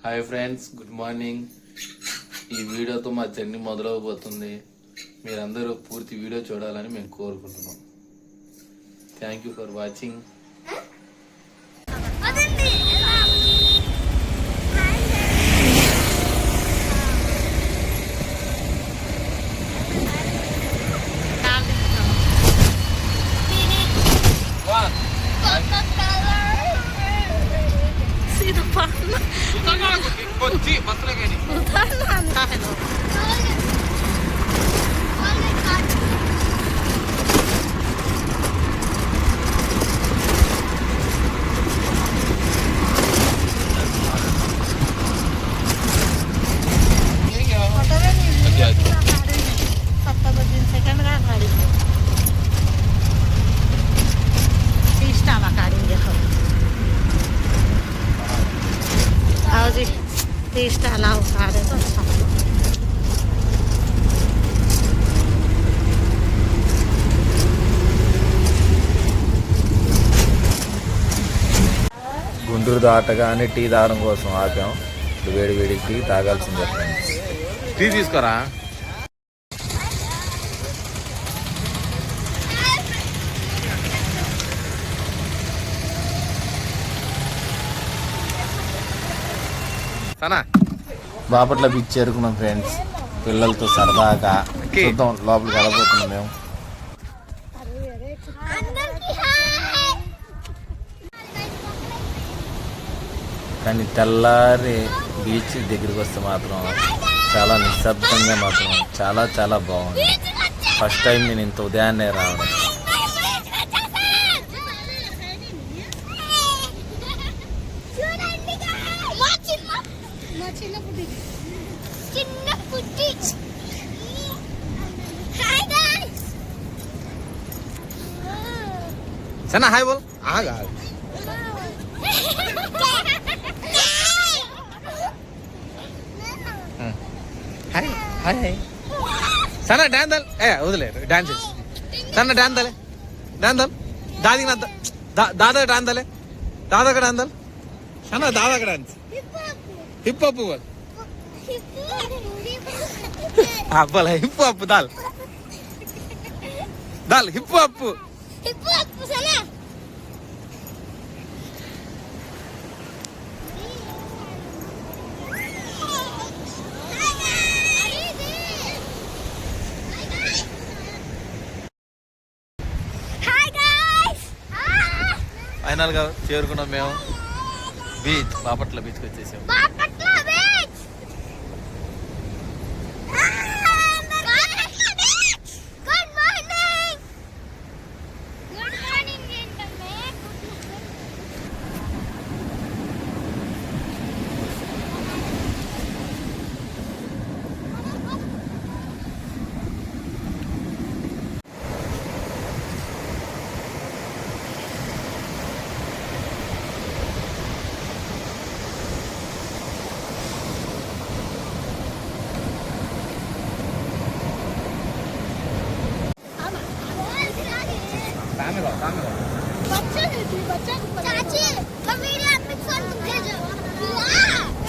Hi friends, good morning. ఈ వీడియోతో మా జర్నీ మొదలవబోతుంది. మీరందరూ పూర్తి వీడియో చూడాలని మేము కోరుకుంటున్నాం. Thank you for watching. Guntur దాటగానే టీ తాగడం కోసం ఆపాం. వేడి వేడి టీ తాగాల్సిందే ఫ్రెండ్స్. టీ తీసుకోరా. బాపట్ల బీచ్ చేరుకున్నాం ఫ్రెండ్స్. పిల్లలతో సరదాగా చూద్దాం లోపలికి వెళ్ళబోతున్నాం మేము. కానీ తెల్లారి బీచ్ దగ్గరికి వస్తే మాత్రం చాలా నిశ్శబ్దంగా మాత్రం చాలా చాలా బాగుంది. ఫస్ట్ టైం నేను ఇంత ఉదయాన్నే రావడం. సన్నా హాయ్ బోల్. ఆగా హాయ్ హాయ్. సన్నా డాన్స్ వదిలేరు డాన్స్ చేసి. సన్న డాన్స్ దలే డాన్స్ దల్ దాదికి నా దాదా డాన్స్ దలే దాదాక డాన్స్ దల్ సన్న దాదాక డాన్స్ హిప్ హాప్ బోల్ అబ్బల హిప్ హాప్ దాల్ దాల్ హిప్ హాప్ ఫైనల్ గా చేరుకున్నాం మేము బీచ్. బాపట్ల బీచ్కి వచ్చేసాం.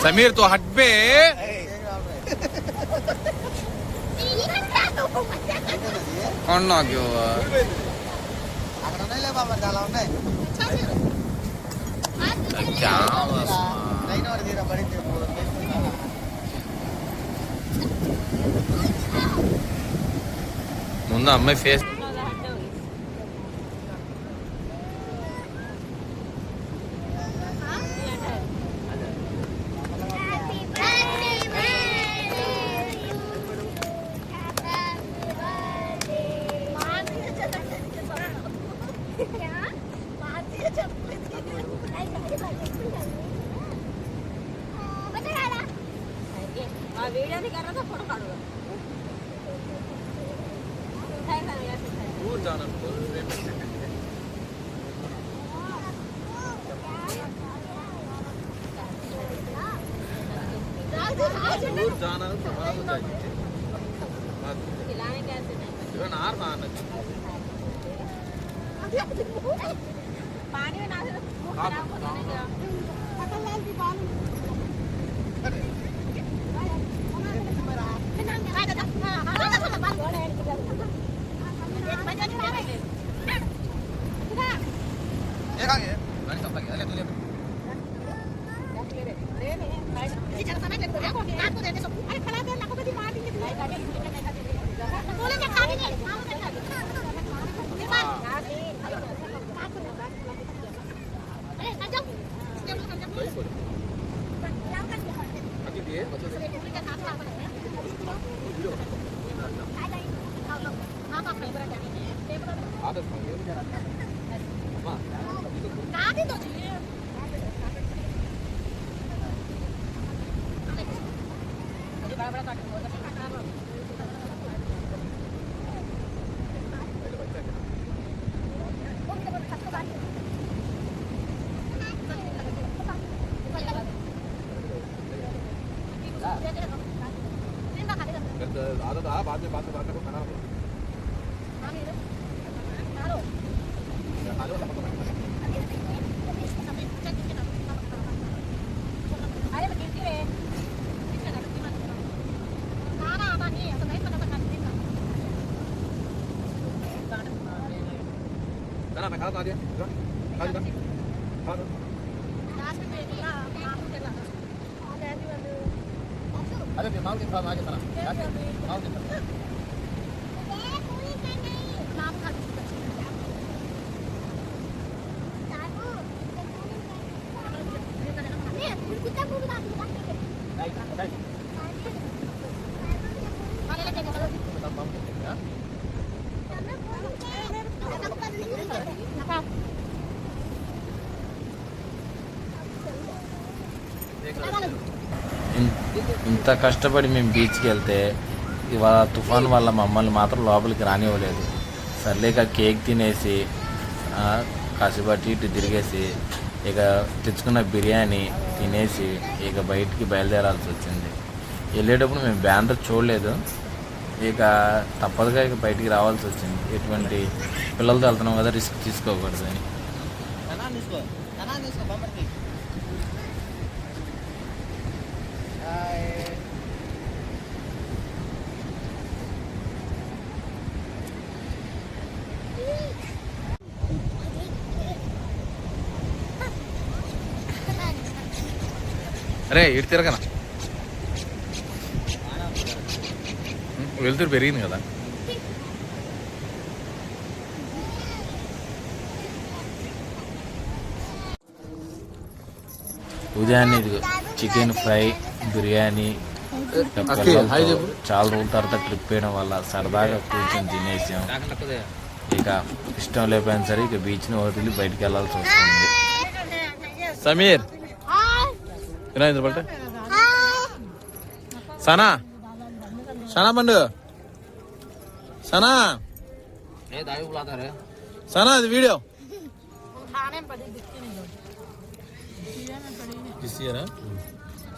समीर तो हट पे कौन ना क्यों क्या मुन्ना अम्मे फेस दूर जाना तो बड़ा हो जाएगी। खिलाने कैसे नहीं? नार मारना। पानी में ना खराब हो जाएगा। ఇంత కష్టపడి మేము బీచ్కి వెళ్తే ఇవాళ తుఫాన్ వల్ల మమ్మల్ని మాత్రం లోపలికి రానివ్వలేదు. సర్లేక కేక్ తినేసి కాసేపు అటు ఇటు తిరిగేసి ఇక తెచ్చుకున్న బిర్యానీ తినేసి ఇక బయటికి బయలుదేరాల్సి వచ్చింది. వెళ్ళేటప్పుడు మేము బ్యానర్ చూడలేదు, ఇక తప్పదుగా ఇక బయటికి రావాల్సి వచ్చింది. ఎటువంటి పిల్లలతో వెళ్తున్నాం కదా, రిస్క్ తీసుకోకూడదు అని. అరే ఇటు తిరగనా, వెళ్తురు పెరిగింది కదా. ఉదయాన్నే చికెన్ ఫ్రై, బిర్యానీ చాలా రోజుల తర్వాత ట్రిప్ వేయడం వల్ల సరదాగా కూర్చొని తినేసాం. ఇక ఇష్టం లేకపోయినా సరే ఇక బీచ్ని వదిలి బయటికి వెళ్ళాల్సి వస్తుంది. సమీర్ వినాయకుడు పట్ట సనా సనా పండు సనా సనా అది వీడియో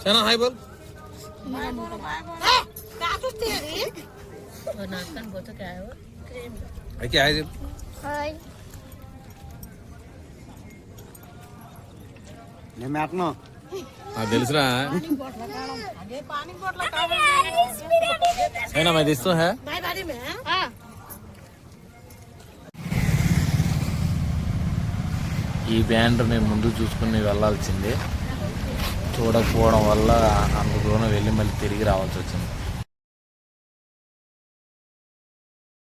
సనా హాయ్ బోల్. అయితే హాయ్ నాకు తెలుసురా అయినా मैं दिस्तो है ఈ బ్యానర్ మేము ముందు చూసుకుని వెళ్ళాల్సిందే, చూడకపోవడం వల్ల అంత దూరం వెళ్ళి మళ్ళీ తిరిగి రావాల్సి వచ్చింది.